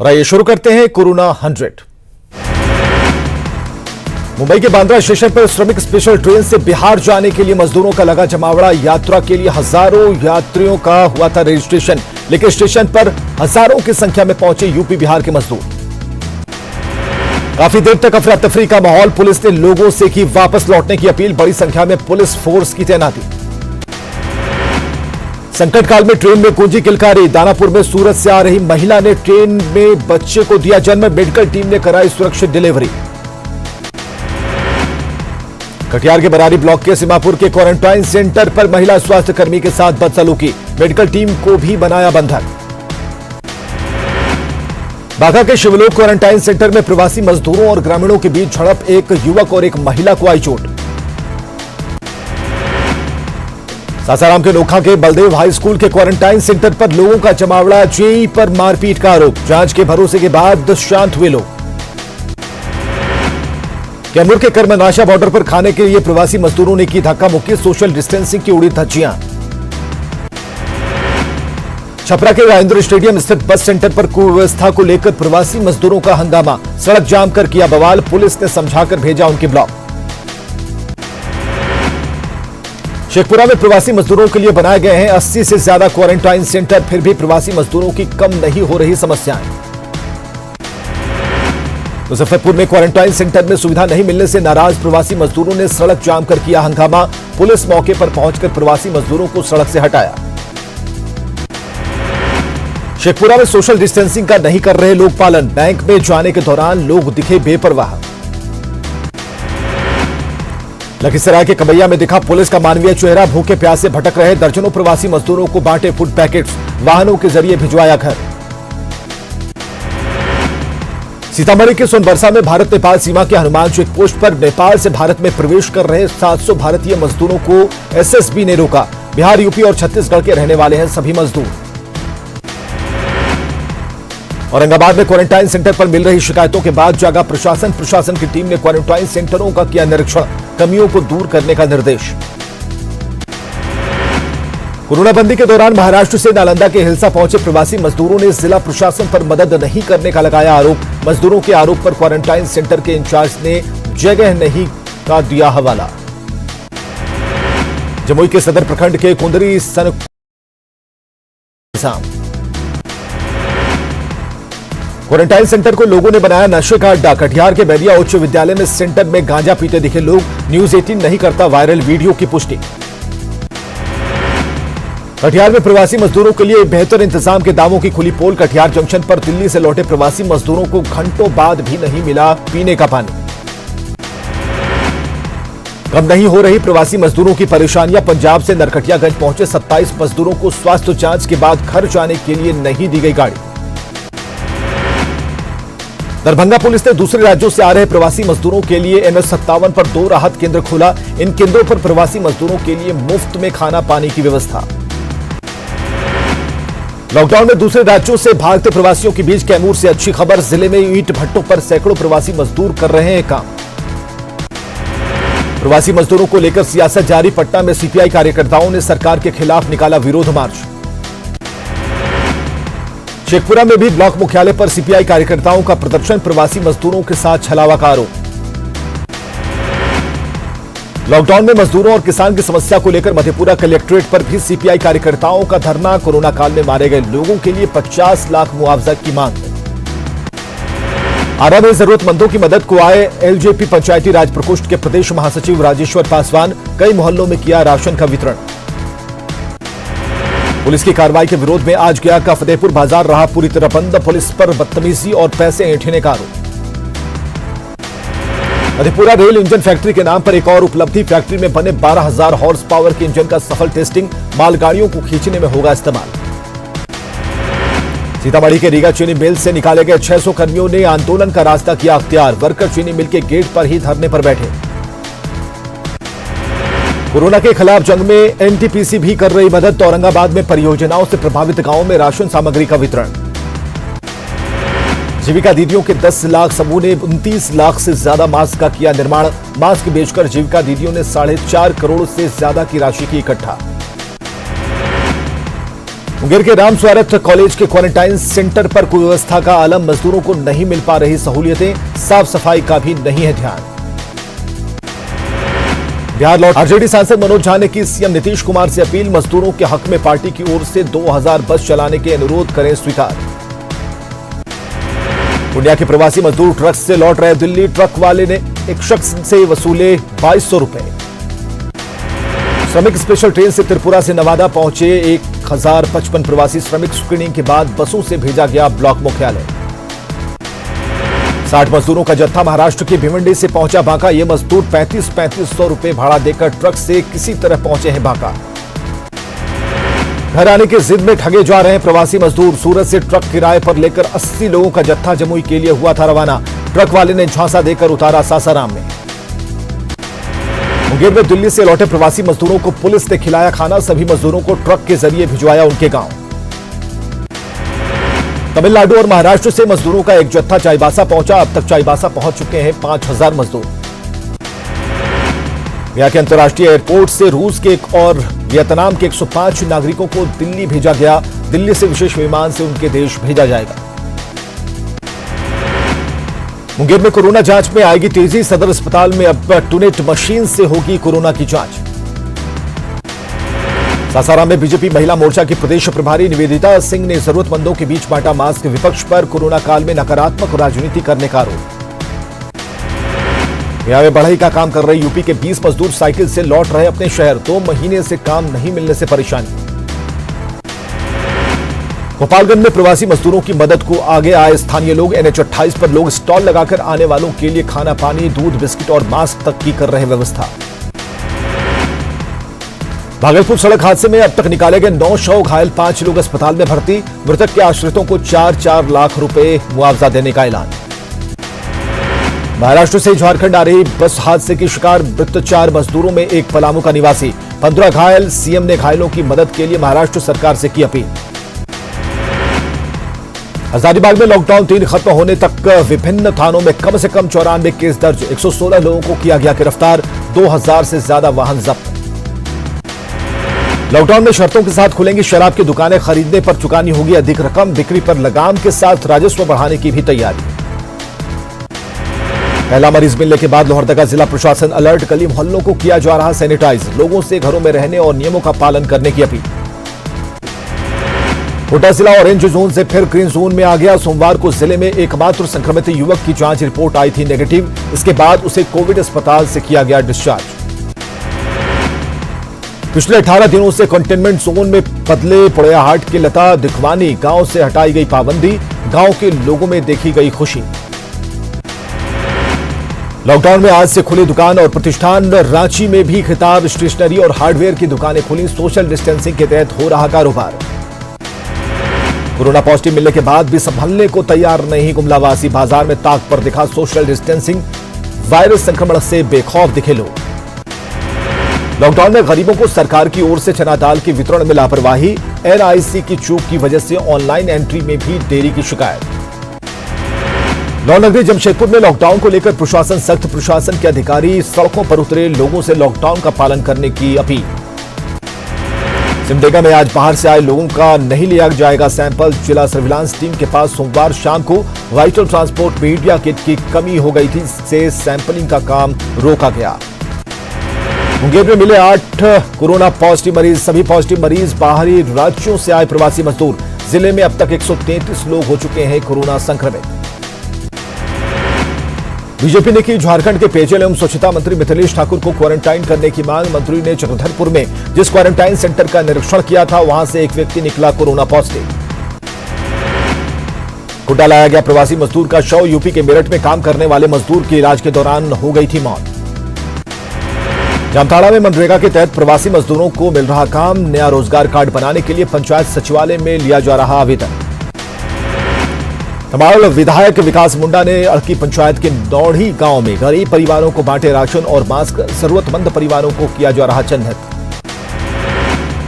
और आइए शुरू करते हैं कोरोना 100। मुंबई के बांद्रा स्टेशन पर श्रमिक स्पेशल ट्रेन से बिहार जाने के लिए मजदूरों का लगा जमावड़ा। यात्रा के लिए हजारों यात्रियों का हुआ था रजिस्ट्रेशन, लेकिन स्टेशन पर हजारों की संख्या में पहुंचे यूपी बिहार के मजदूर। काफी देर तक अफरा तफरी का माहौल। पुलिस ने लोगों से की वापस लौटने की अपील। बड़ी संख्या में पुलिस फोर्स की तैनाती। संकट काल में ट्रेन में गूंजी किलकारी। दानापुर में सूरत से आ रही महिला ने ट्रेन में बच्चे को दिया जन्म। मेडिकल टीम ने कराई सुरक्षित डिलीवरी। कटिहार के बरारी ब्लॉक के सीमापुर के क्वारंटाइन सेंटर पर महिला स्वास्थ्य कर्मी के साथ बदसलूकी। मेडिकल टीम को भी बनाया बंधक। बाघा के शिवलोक क्वारंटाइन सेंटर में प्रवासी मजदूरों और ग्रामीणों के बीच झड़प। एक युवक और एक महिला को आई चोट। सासाराम के नोखा के बलदेव हाई स्कूल के क्वारंटाइन सेंटर पर लोगों का जमावड़ा। जेई पर मारपीट का आरोप। जांच के भरोसे के बाद शांत हुए लोग। कैमूर के कर्मनाशा बॉर्डर पर खाने के लिए प्रवासी मजदूरों ने की धक्का मुक्की। सोशल डिस्टेंसिंग की उड़ी धज्जियां। छपरा के राजेंद्र स्टेडियम स्थित बस सेंटर पर कुव्यवस्था को लेकर प्रवासी मजदूरों का हंगामा। सड़क जाम कर किया बवाल। पुलिस ने समझाकर भेजा उनके ब्लॉक। शेखपुरा में प्रवासी मजदूरों के लिए बनाए गए हैं 80 से ज्यादा क्वारंटाइन सेंटर। फिर भी प्रवासी मजदूरों की कम नहीं हो रही समस्याएं। मुजफ्फरपुर में क्वारंटाइन सेंटर में सुविधा नहीं मिलने से नाराज प्रवासी मजदूरों ने सड़क जाम कर किया हंगामा। पुलिस मौके पर पहुंचकर प्रवासी मजदूरों को सड़क से हटाया। शेखपुरा में सोशल डिस्टेंसिंग का नहीं कर रहे लोग पालन। बैंक में जाने के दौरान लोग दिखे बेपरवाह। लखीसराय के कबैया में दिखा पुलिस का मानवीय चेहरा। भूखे प्यासे भटक रहे दर्जनों प्रवासी मजदूरों को बांटे फूड पैकेट्स। वाहनों के जरिए भिजवाया घर। सीतामढ़ी के सोनबरसा में भारत नेपाल सीमा के हनुमान चेक पोस्ट पर नेपाल से भारत में प्रवेश कर रहे 700 भारतीय मजदूरों को एसएसबी ने रोका। बिहार, यूपी और छत्तीसगढ़ के रहने वाले हैं सभी मजदूर। औरंगाबाद में क्वारंटाइन सेंटर पर मिल रही शिकायतों के बाद जागा प्रशासन। प्रशासन की टीम ने क्वारंटाइन सेंटरों का किया निरीक्षण। कमियों को दूर करने का निर्देश। कोरोना बंदी के दौरान महाराष्ट्र से नालंदा के हिलसा पहुंचे प्रवासी मजदूरों ने जिला प्रशासन पर मदद नहीं करने का लगाया आरोप। मजदूरों के आरोप पर क्वारंटाइन सेंटर के इंचार्ज ने जगह नहीं का दिया हवाला। जमुई के सदर प्रखंड के कुंदरी सन क्वारंटाइन सेंटर को लोगों ने बनाया नशे का अड्डा। कटिहार के बैरिया उच्च विद्यालय में सेंटर में गांजा पीते दिखे लोग। न्यूज 18 नहीं करता वायरल वीडियो की पुष्टि। कटिहार में प्रवासी मजदूरों के लिए बेहतर इंतजाम के दावों की खुली पोल। कटिहार जंक्शन पर दिल्ली से लौटे प्रवासी मजदूरों को घंटों बाद भी नहीं मिला पीने का पानी। कम नहीं हो रही प्रवासी मजदूरों की परेशानियां। पंजाब से नरकटियागंज पहुंचे 27 मजदूरों को स्वास्थ्य जांच के बाद घर जाने के लिए नहीं दी गई गाड़ी। दरभंगा पुलिस ने दूसरे राज्यों से आ रहे प्रवासी मजदूरों के लिए NH57 पर 2 राहत केंद्र खोला। इन केंद्रों पर प्रवासी मजदूरों के लिए मुफ्त में खाना पानी की व्यवस्था। लॉकडाउन में दूसरे राज्यों से भागते प्रवासियों के बीच कैमूर से अच्छी खबर। जिले में ईंट भट्टों पर सैकड़ों प्रवासी मजदूर कर रहे हैं काम। प्रवासी मजदूरों को लेकर सियासत जारी। पटना में सीपीआई कार्यकर्ताओं ने सरकार के खिलाफ निकाला विरोध मार्च। शेखपुरा में भी ब्लॉक मुख्यालय पर सीपीआई कार्यकर्ताओं का प्रदर्शन। प्रवासी मजदूरों के साथ छलावा का आरोप। लॉकडाउन में मजदूरों और किसान की समस्या को लेकर मधेपुरा कलेक्ट्रेट पर भी सीपीआई कार्यकर्ताओं का धरना। कोरोना काल में मारे गए लोगों के लिए 50 लाख मुआवजा की मांग। आरा में जरूरतमंदों की मदद को आए एलजेपी पंचायती राज प्रकोष्ठ के प्रदेश महासचिव राजेश्वर पासवान। कई मोहल्लों में किया राशन का वितरण। पुलिस की कार्रवाई के विरोध में आज गया का फतेहपुर बाजार रहा पूरी तरह बंद। पुलिस पर बदतमीजी और पैसे ऐंठने का आरोप। मधेपुरा रेल इंजन फैक्ट्री के नाम पर एक और उपलब्धि। फैक्ट्री में बने 12,000 हॉर्स पावर के इंजन का सफल टेस्टिंग। मालगाड़ियों को खींचने में होगा इस्तेमाल। सीतामढ़ी के रीगा चीनी मिल से निकाले गए 600 कर्मियों ने आंदोलन का रास्ता किया अख्तियार। वर्कर चीनी मिल के गेट पर ही धरने पर बैठे। कोरोना के खिलाफ जंग में एनटीपीसी भी कर रही मदद। औरंगाबाद में परियोजनाओं से प्रभावित गांवों में राशन सामग्री का वितरण। जीविका दीदियों के 10 लाख समूह ने 29 लाख से ज्यादा मास्क का किया निर्माण। मास्क बेचकर जीविका दीदियों ने 4.5 करोड़ से ज्यादा की राशि की इकट्ठा। मुंगेर के राम स्वागत कॉलेज के क्वारंटाइन सेंटर पर कोई व्यवस्था का आलम, मजदूरों को नहीं मिल पा रही सहूलियतें, साफ सफाई का भी नहीं है ध्यान। बिहार लौट आरजेडी सांसद मनोज झा ने की सीएम नीतीश कुमार से अपील, मजदूरों के हक में पार्टी की ओर से 2000 बस चलाने के अनुरोध करें स्वीकार। पूर्णिया के प्रवासी मजदूर ट्रक से लौट रहे दिल्ली, ट्रक वाले ने एक शख्स से वसूले 2200 रुपए। श्रमिक स्पेशल ट्रेन से त्रिपुरा से नवादा पहुंचे 1055 प्रवासी श्रमिक, स्क्रीनिंग के बाद बसों से भेजा गया ब्लॉक मुख्यालय। 60 मजदूरों का जत्था महाराष्ट्र के भिवंडी से पहुंचा बांका, ये मजदूर 3500 रुपए भाड़ा देकर ट्रक से किसी तरह पहुंचे हैं बांका। घर आने की जिद में ठगे जा रहे हैं प्रवासी मजदूर, सूरत से ट्रक किराए पर लेकर 80 लोगों का जत्था जमुई के लिए हुआ था रवाना, ट्रक वाले ने झांसा देकर उतारा सासाराम में। मुंगेर में दिल्ली से लौटे प्रवासी मजदूरों को पुलिस ने खिलाया खाना, सभी मजदूरों को ट्रक के जरिए भिजवाया उनके गांव। तमिलनाडु और महाराष्ट्र से मजदूरों का एक जत्था चाईबासा पहुंचा, अब तक चाईबासा पहुंच चुके हैं 5000 मजदूर। गया के अंतर्राष्ट्रीय एयरपोर्ट से रूस के एक और वियतनाम के 105 नागरिकों को दिल्ली भेजा गया, दिल्ली से विशेष विमान से उनके देश भेजा जाएगा। मुंगेर में कोरोना जांच में आएगी तेजी, सदर अस्पताल में अब टूनेट मशीन से होगी कोरोना की जांच। सासाराम में बीजेपी महिला मोर्चा की प्रदेश प्रभारी निवेदिता सिंह ने जरूरतमंदों के बीच बांटा मास्क, विपक्ष पर कोरोना काल में नकारात्मक राजनीति करने का आरोप। गया में बढ़ई का काम कर रहे यूपी के 20 मजदूर साइकिल से लौट रहे अपने शहर, 2 महीने से काम नहीं मिलने से परेशानी। गोपालगंज में प्रवासी मजदूरों की मदद को आगे आए स्थानीय लोग, NH28 पर लोग स्टॉल लगाकर आने वालों के लिए खाना पानी, दूध, बिस्किट और मास्क तक की कर रहे व्यवस्था। भागलपुर सड़क हादसे में अब तक निकाले गए 9 शव, घायल 5 लोग अस्पताल में भर्ती, मृतक के आश्रितों को 4-4 लाख रुपए मुआवजा देने का ऐलान। महाराष्ट्र से झारखंड आ रही बस हादसे की शिकार मृत 4 मजदूरों में एक पलामू का निवासी, 15 घायल, सीएम ने घायलों की मदद के लिए महाराष्ट्र सरकार से की अपील। हजारीबाग में लॉकडाउन 3 खत्म होने तक विभिन्न थानों में कम से कम 94 केस दर्ज, 116 लोगों को किया गया गिरफ्तार, 2000 से ज्यादा वाहन जब्त। लॉकडाउन में शर्तों के साथ खुलेंगी शराब की दुकानें, खरीदने पर चुकानी होगी अधिक रकम, बिक्री पर लगाम के साथ राजस्व बढ़ाने की भी तैयारी। पहला मरीज मिलने के बाद लोहरदगा जिला प्रशासन अलर्ट, गली मोहल्लों को किया जा रहा सैनिटाइज, लोगों से घरों में रहने और नियमों का पालन करने की अपील। कोटा जिला ऑरेंज जोन से फिर ग्रीन जोन में आ गया, सोमवार को जिले में एकमात्र संक्रमित युवक की जांच रिपोर्ट आई थी नेगेटिव, इसके बाद उसे कोविड अस्पताल से किया गया डिस्चार्ज। पिछले 18 दिनों से कंटेनमेंट जोन में बदले पड़ियाहाट के लता दिखवानी गांव से हटाई गई पाबंदी, गांव के लोगों में देखी गई खुशी। लॉकडाउन में आज से खुली दुकान और प्रतिष्ठान, रांची में भी खिताब, स्टेशनरी और हार्डवेयर की दुकानें खुली, सोशल डिस्टेंसिंग के तहत हो रहा कारोबार। कोरोना पॉजिटिव मिलने के बाद भी संभलने को तैयार नहीं गुमलावासी, बाजार में ताक पर दिखा सोशल डिस्टेंसिंग, वायरस संक्रमण से बेखौफ दिखे लोग। लॉकडाउन में गरीबों को सरकार की ओर से चना दाल के वितरण में लापरवाही, NIC की चूक की वजह से ऑनलाइन एंट्री में भी देरी की शिकायत। नौनगरी जमशेदपुर में लॉकडाउन को लेकर प्रशासन सख्त, प्रशासन के अधिकारी सड़कों पर उतरे, लोगों से लॉकडाउन का पालन करने की अपील। सिमडेगा में आज बाहर से आए लोगों का नहीं लिया जाएगा सैंपल, जिला सर्विलांस टीम के पास सोमवार शाम को वाइटल ट्रांसपोर्ट मीडिया किट की कमी हो गई थी, इससे सैंपलिंग का काम रोका गया। मुंगेर में मिले 8 कोरोना पॉजिटिव मरीज, सभी पॉजिटिव मरीज बाहरी राज्यों से आए प्रवासी मजदूर, जिले में अब तक 133 लोग हो चुके हैं कोरोना संक्रमित। बीजेपी ने की झारखंड के पेयजल एवं स्वच्छता मंत्री मिथिलेश ठाकुर को क्वारंटाइन करने की मांग, मंत्री ने चक्रधरपुर में जिस क्वारंटाइन सेंटर का निरीक्षण किया था वहां से एक व्यक्ति निकला कोरोना पॉजिटिव। कुड्डा लाया गया प्रवासी मजदूर का शव, यूपी के मेरठ में काम करने वाले मजदूर की इलाज के दौरान हो गई थी मौत। जामताड़ा में मनरेगा के तहत प्रवासी मजदूरों को मिल रहा काम, नया रोजगार कार्ड बनाने के लिए पंचायत सचिवालय में लिया जा रहा आवेदन। तमाड़ विधायक विकास मुंडा ने अड़की पंचायत के नौढ़ी गांव में गरीब परिवारों को बांटे राशन और मास्क, जरूरतमंद परिवारों को किया जा रहा चिन्हित।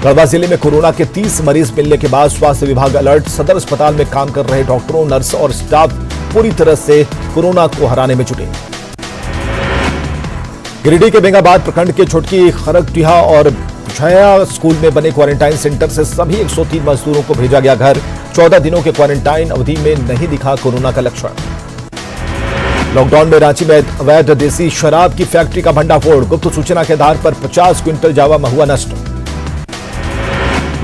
गढ़वा जिले में कोरोना के 30 मरीज मिलने के बाद स्वास्थ्य विभाग अलर्ट, सदर अस्पताल में काम कर रहे डॉक्टरों, नर्स और स्टाफ पूरी तरह से कोरोना को हराने में जुटे। गिरिडीह के बेंगाबाद प्रखंड के छोटकी खरगटिहा और झया स्कूल में बने क्वारंटाइन सेंटर से सभी 103 मजदूरों को भेजा गया घर। 14 दिनों के क्वारंटाइन अवधि में नहीं दिखा कोरोना का लक्षण। लॉकडाउन में रांची में अवैध देसी शराब की फैक्ट्री का भंडाफोड़। गुप्त सूचना के आधार पर 50 क्विंटल जावा महुआ नष्ट।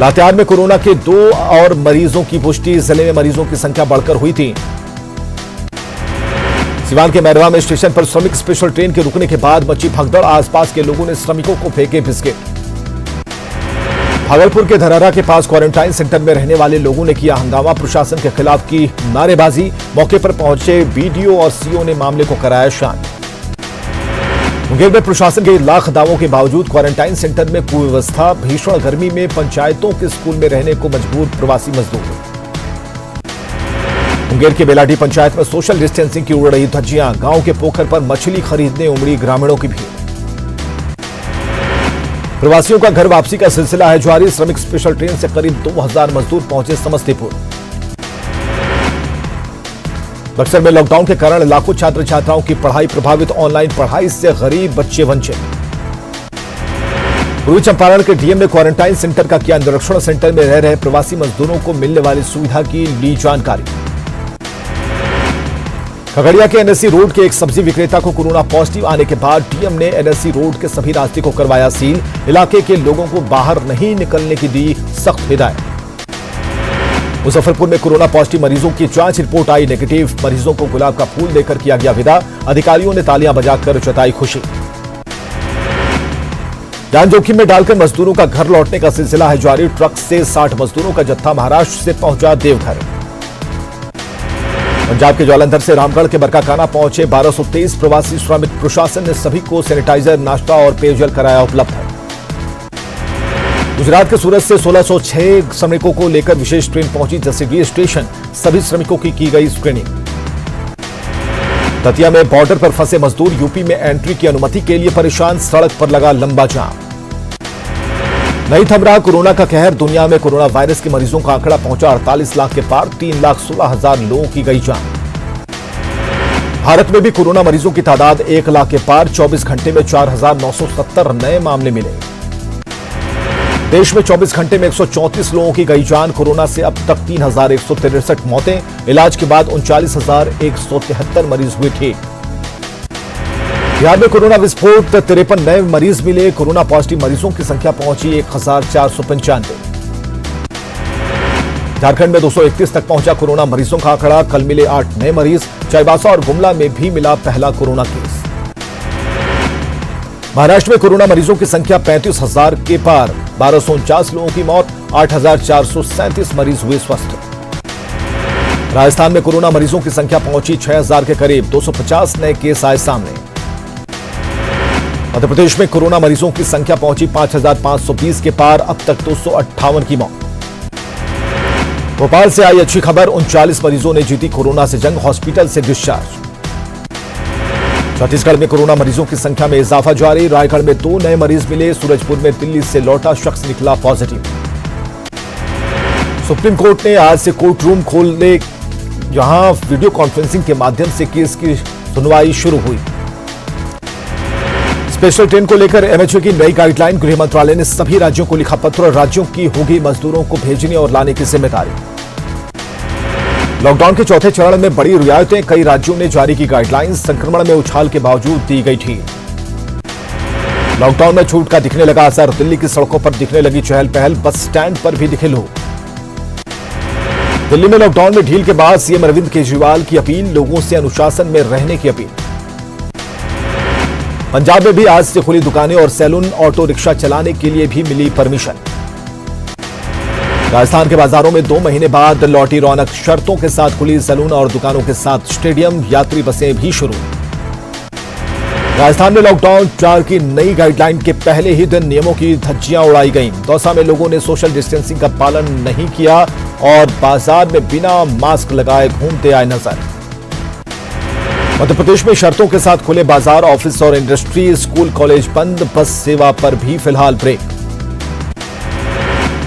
लातेहार में कोरोना के 2 और मरीजों की पुष्टि। जिले में मरीजों की संख्या बढ़कर हुई थी। सिवान के मैरवा में स्टेशन पर श्रमिक स्पेशल ट्रेन के रुकने के बाद मची भगदड़। आसपास के लोगों ने श्रमिकों को फेंके बिस्किट। भागलपुर के धरारा के पास क्वारंटाइन सेंटर में रहने वाले लोगों ने किया हंगामा। प्रशासन के खिलाफ की नारेबाजी। मौके पर पहुंचे बीडीओ और सीओ ने मामले को कराया शांत। मुंगेर में प्रशासन के लाख दावों के बावजूद क्वारंटाइन सेंटर में कुव्यवस्था। भीषण गर्मी में पंचायतों के स्कूल में रहने को मजबूर प्रवासी मजदूर। मुंगेर के बेलाडी पंचायत में सोशल डिस्टेंसिंग की उड़ रही धज्जियां। गांव के पोखर पर मछली खरीदने उमड़ी ग्रामीणों की भीड़। प्रवासियों का घर वापसी का सिलसिला है जारी। श्रमिक स्पेशल ट्रेन से करीब 2000 मजदूर पहुंचे समस्तीपुर। बक्सर में लॉकडाउन के कारण लाखों छात्र छात्राओं की पढ़ाई प्रभावित। ऑनलाइन पढ़ाई से गरीब बच्चे वंचित। पूर्वी चंपारण के डीएम ने क्वारंटाइन सेंटर का किया निरीक्षण। सेंटर में रह रहे प्रवासी मजदूरों को मिलने वाली सुविधा की ली जानकारी। खगड़िया के एनएससी रोड के एक सब्जी विक्रेता को कोरोना पॉजिटिव आने के बाद डीएम ने एनएससी रोड के सभी रास्ते को करवाया सील। इलाके के लोगों को बाहर नहीं निकलने की दी सख्त हिदायत। मुजफ्फरपुर में कोरोना पॉजिटिव मरीजों की जांच रिपोर्ट आई नेगेटिव। मरीजों को गुलाब का फूल देकर किया गया विदा। अधिकारियों ने तालियां बजाकर जताई खुशी। जान जोखिम में डालकर मजदूरों का घर लौटने का सिलसिला है जारी। ट्रक से 60 मजदूरों का जत्था महाराष्ट्र से पहुंचा देवघर। पंजाब के जालंधर से रामगढ़ के बरकाकाना पहुंचे 1223 प्रवासी श्रमिक। प्रशासन ने सभी को सैनिटाइजर, नाश्ता और पेयजल कराया उपलब्ध। गुजरात के सूरत से 1606 श्रमिकों को लेकर विशेष ट्रेन पहुंची जसीडीह स्टेशन। सभी श्रमिकों की गई स्क्रीनिंग। दतिया में बॉर्डर पर फंसे मजदूर यूपी में एंट्री की अनुमति के लिए परेशान। सड़क पर लगा लंबा जाम। नहीं थम रहा कोरोना का कहर। दुनिया में कोरोना वायरस के मरीजों का आंकड़ा पहुंचा 48 लाख के पार। 3,16,000 लोगों की गई जान। भारत में भी कोरोना मरीजों की तादाद 1 लाख के पार। 24 घंटे में 4,970 नए मामले मिले। देश में 24 घंटे में 134 लोगों की गई जान। कोरोना से अब तक 3,163 मौतें। इलाज के बाद 39,173 मरीज हुए ठीक। बिहार में कोरोना विस्फोट 53 नए मरीज मिले। कोरोना पॉजिटिव मरीजों की संख्या पहुंची 1,495। झारखंड में 231 तक पहुंचा कोरोना मरीजों का आंकड़ा। कल मिले 8 नए मरीज। चाईबासा और गुमला में भी मिला पहला कोरोना केस। महाराष्ट्र में कोरोना मरीजों की संख्या 35,000 के पार। 1249 लोगों की मौत। 8,437 मरीज हुए स्वस्थ। राजस्थान में कोरोना मरीजों की संख्या पहुंची 6,000 के करीब। 250 नए केस आए सामने। मध्य प्रदेश में कोरोना मरीजों की संख्या पहुंची 5,520 के पार। अब तक 258 की मौत। भोपाल से आई अच्छी खबर। 39 मरीजों ने जीती कोरोना से जंग। हॉस्पिटल से डिस्चार्ज। छत्तीसगढ़ में कोरोना मरीजों की संख्या में इजाफा जारी। रायगढ़ में 2 नए मरीज मिले। सूरजपुर में दिल्ली से लौटा शख्स निकला पॉजिटिव। सुप्रीम कोर्ट ने आज से कोर्ट रूम खोलने यहां वीडियो कॉन्फ्रेंसिंग के माध्यम से केस की सुनवाई शुरू हुई। स्पेशल ट्रेन को लेकर एमएचए की नई गाइडलाइन। गृह मंत्रालय ने सभी राज्यों को लिखा पत्र। राज्यों की होगी मजदूरों को भेजने और लाने की जिम्मेदारी। लॉकडाउन के चौथे चरण में बड़ी रियायतें। कई राज्यों ने जारी की गाइडलाइन। संक्रमण में उछाल के बावजूद दी गई ढील। लॉकडाउन में छूट का दिखने लगा असर। दिल्ली की सड़कों पर दिखने लगी चहल पहल। बस स्टैंड पर भी दिखे लोग। दिल्ली में लॉकडाउन में ढील के बाद सीएम अरविंद केजरीवाल की अपील। लोगों से अनुशासन में रहने की अपील। पंजाब में भी आज से खुली दुकानें और सैलून। ऑटो रिक्शा चलाने के लिए भी मिली परमिशन। राजस्थान के बाजारों में 2 महीने बाद लौटी रौनक। शर्तों के साथ खुली सैलून और दुकानों के साथ स्टेडियम। यात्री बसें भी शुरू। राजस्थान में लॉकडाउन 4 की नई गाइडलाइन के पहले ही दिन नियमों की धज्जियां उड़ाई गईं। दौसा में लोगों ने सोशल डिस्टेंसिंग का पालन नहीं किया और बाजार में बिना मास्क लगाए घूमते आए नजर। मध्य प्रदेश में शर्तों के साथ खुले बाजार। ऑफिस और इंडस्ट्री, स्कूल, कॉलेज बंद। बस सेवा पर भी फिलहाल ब्रेक।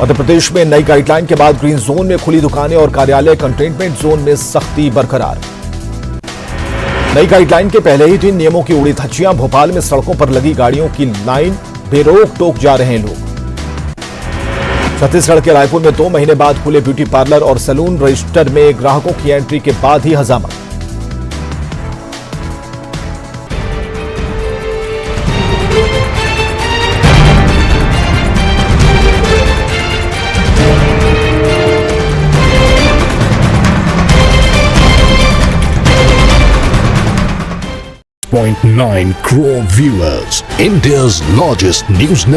मध्य प्रदेश में नई गाइडलाइन के बाद ग्रीन जोन में खुली दुकानें और कार्यालय। कंटेनमेंट जोन में सख्ती बरकरार। नई गाइडलाइन के पहले ही दिन नियमों की उड़ी धज्जियां। भोपाल में सड़कों पर लगी गाड़ियों की लाइन। बेरोक टोक जा रहे हैं लोग। छत्तीसगढ़ के रायपुर में 2 महीने बाद खुले ब्यूटी पार्लर और सैलून। रजिस्टर में ग्राहकों की एंट्री के बाद ही हजामत। .9 crore viewers, India's largest news network.